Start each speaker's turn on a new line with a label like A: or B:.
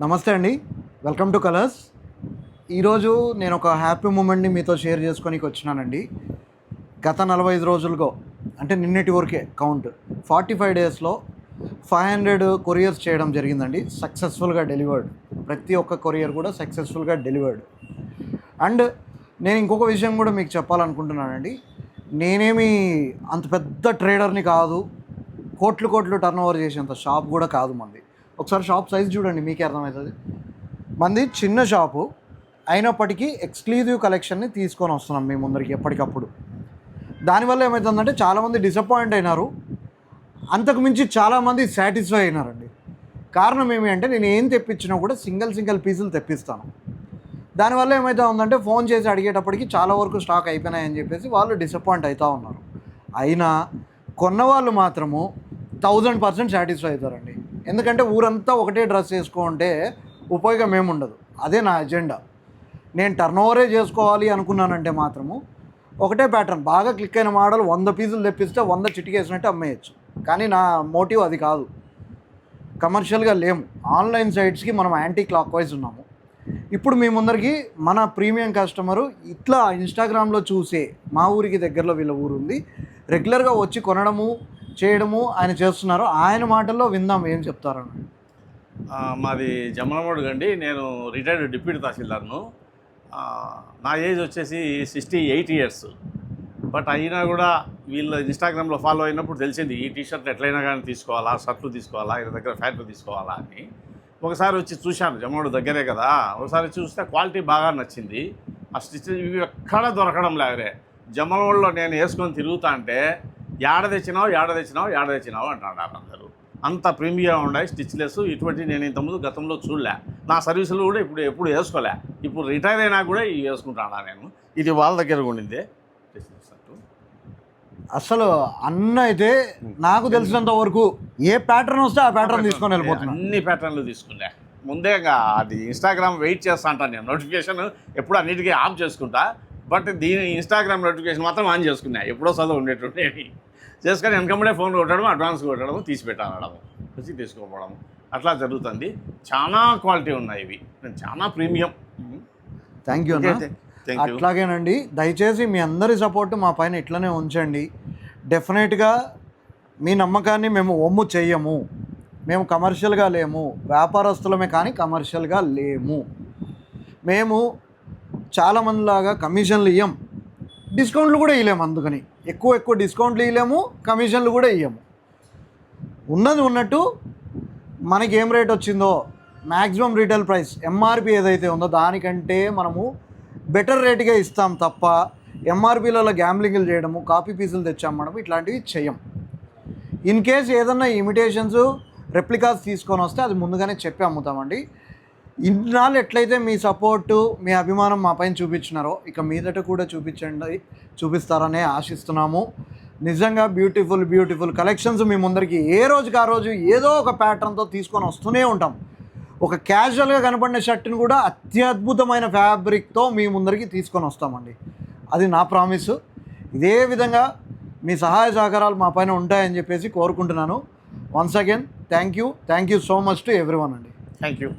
A: నమస్తే అండి, welcome to colours. ఈరోజు నేను ఒక హ్యాపీ మూమెంట్ని మీతో షేర్ చేసుకోనికి వచ్చినానండి. గత 45 రోజులుగా అంటే నిన్నటి వరకే కౌంట్ 45 డేస్లో 500 కొరియర్స్ చేయడం జరిగిందండి. సక్సెస్ఫుల్గా డెలివర్డ్. ప్రతి ఒక్క కొరియర్ కూడా సక్సెస్ఫుల్గా డెలివర్డ్. అండ్ నేను ఇంకొక విషయం కూడా మీకు చెప్పాలనుకుంటున్నానండి. నేనేమి అంత పెద్ద ట్రేడర్ని కాదు, కోట్లు టర్న్ ఓవర్ చేసేంత షాప్ కూడా కాదు మంది. ఒకసారి షాప్ సైజ్ చూడండి, మీకే అర్థమవుతుంది. మంది చిన్న షాపు అయినప్పటికీ ఎక్స్క్లూజివ్ కలెక్షన్ని తీసుకొని వస్తున్నాం మీ ముందరికి ఎప్పటికప్పుడు. దానివల్ల ఏమవుతుందంటే చాలామంది డిసప్పాయింట్ అయినారు, అంతకు మించి చాలామంది సాటిస్ఫై అయినారండి. కారణం ఏమి అంటే నేను ఏం తెప్పించినా కూడా సింగిల్ పీసులు తెప్పిస్తాను. దానివల్ల ఏమవుతా ఉందంటే ఫోన్ చేసి అడిగేటప్పటికి చాలా వరకు స్టాక్ అయిపోయినాయని చెప్పేసి వాళ్ళు డిసప్పాయింట్ అవుతూ ఉన్నారు. అయినా కొన్నవాళ్ళు మాత్రము 1000% సాటిస్ఫై అవుతారండి. ఎందుకంటే ఊరంతా ఒకటే డ్రెస్ వేసుకుంటే ఉపయోగం ఏముండదు. అదే నా ఎజెండా. నేను టర్న్ ఓవరే చేసుకోవాలి అనుకున్నానంటే మాత్రము ఒకటే ప్యాటర్న్ బాగా క్లిక్ అయిన మోడల్ 100 పీసులు తెప్పిస్తే 100 చిటికేసినట్టు అమ్మేయచ్చు. కానీ నా మోటివ్ అది కాదు. కమర్షియల్గా లేము. ఆన్లైన్ సైట్స్కి మనం యాంటీ క్లాక్ వైజ్ ఉన్నాము. ఇప్పుడు మీ ముందరికి మన ప్రీమియం కస్టమరు ఇట్లా ఇన్స్టాగ్రామ్లో చూసే మా ఊరికి దగ్గరలో వీళ్ళ ఊరు ఉంది, రెగ్యులర్గా వచ్చి కొనడము చేయడము ఆయన చేస్తున్నారు. ఆయన మాటల్లో విందాం ఏం చెప్తారని.
B: మాది జమ్మలమడుగు అండి. నేను రిటైర్డ్ డిప్యూటీ తహసీల్దార్ను. నా ఏజ్ వచ్చేసి 68 ఇయర్స్. బట్ అయినా కూడా వీళ్ళు ఇన్స్టాగ్రామ్లో ఫాలో అయినప్పుడు తెలిసింది ఈ టీషర్ట్ ఎట్లయినా కానీ తీసుకోవాలా, షర్ట్లు తీసుకోవాలా, వీళ్ళ దగ్గర ఫ్యాక్టరీ తీసుకోవాలా అని. ఒకసారి వచ్చి చూశాను, జమ్మలమడుగు దగ్గరే కదా. ఒకసారి చూస్తే క్వాలిటీ బాగా నచ్చింది. ఆ స్టిచ్ ఇవి ఎక్కడ దొరకడం లేవరే. జమ్మలమడుగులో నేను వేసుకొని తిరుగుతా అంటే ఏడ తెచ్చినావు అంటున్నారు అందరూ. అంత ప్రీమియం ఉన్నాయి స్టిచ్లెస్. ఇటువంటి నేను ఇంతకుముందు గతంలో చూడలే. నా సర్వీసులు కూడా ఎప్పుడు వేసుకోలే. ఇప్పుడు రిటైర్ అయినా కూడా ఇవి వేసుకుంటాను నేను. ఇది వాళ్ళ దగ్గర ఉండిందే.
A: అసలు అన్న అయితే నాకు తెలిసినంత వరకు ఏ ప్యాటర్న్ వస్తే ఆ ప్యాటర్న్ తీసుకొని వెళ్ళిపోతాను.
B: అన్ని ప్యాటర్న్లు తీసుకున్నా. ముందే అది ఇన్స్టాగ్రామ్ వెయిట్ చేస్తా అంటాను నేను. నోటిఫికేషన్ ఎప్పుడు అన్నిటికీ ఆఫ్ చేసుకుంటా. బట్ దీని ఇన్స్టాగ్రామ్ నోటిఫికేషన్ మాత్రం ఆన్ చేసుకున్నా. ఎప్పుడో చదువు ఉండేటువంటి చేసుకొని వెనకమ్మడే ఫోన్ కొట్టడం, అడ్వాన్స్ కొట్టడం, తీసి పెట్టడం, వచ్చి తీసుకోపోవడం అట్లా జరుగుతుంది. చాలా క్వాలిటీ ఉన్నాయి ఇవి, చాలా ప్రీమియం.
A: థ్యాంక్ యూ అన్న. అట్లాగేనండి, దయచేసి మీ అందరి సపోర్టు మా పైన ఇట్లనే ఉంచండి. డెఫినెట్గా మీ నమ్మకాన్ని మేము ఒమ్ము చెయ్యము. మేము కమర్షియల్గా లేము, వ్యాపారస్తులమే కానీ కమర్షియల్గా లేము. మేము చాలామందిలాగా కమిషన్లు ఇవ్వం, డిస్కౌంట్లు కూడా ఇవ్వలేము. అందుకని ఎక్కువ డిస్కౌంట్లు ఇవ్వలేము, కమిషన్లు కూడా ఇవ్వము. ఉన్నది ఉన్నట్టు మనకి ఏం రేట్ వచ్చిందో మ్యాక్సిమం రీటైల్ ప్రైస్ ఎంఆర్పి ఏదైతే ఉందో దానికంటే మనము బెటర్ రేటుగా ఇస్తాం తప్ప ఎంఆర్పీలలో గ్యాంబ్లింగ్లు చేయడము, కాపీ పీసులు తెచ్చామడము ఇట్లాంటివి చెయ్యం. ఇన్ కేస్ ఏదన్నా ఇమిటేషన్స్, రెప్లికాస్ తీసుకొని వస్తే అది ముందుగానే చెప్పి అమ్ముతామండి. ఇన్నాళ్ళు ఎట్లయితే మీ సపోర్టు, మీ అభిమానం మా పైన చూపించినారో ఇక మీదట కూడా చూపిస్తారనే ఆశిస్తున్నాము. నిజంగా బ్యూటిఫుల్ కలెక్షన్స్ మీ ముందరికి ఏ రోజుకి ఆ రోజు ఏదో ఒక ప్యాటర్న్తో తీసుకొని వస్తూనే ఉంటాం. ఒక క్యాజువల్గా కనపడిన షర్ట్ని కూడా అత్యద్భుతమైన ఫ్యాబ్రిక్తో మీ ముందరికి తీసుకొని వస్తామండి. అది నా ప్రామిస్. ఇదే విధంగా మీ సహాయ సహకారాలు మా పైన ఉంటాయని చెప్పేసి కోరుకుంటున్నాను. Once again thank you so much to everyone అండి.
B: Thank you.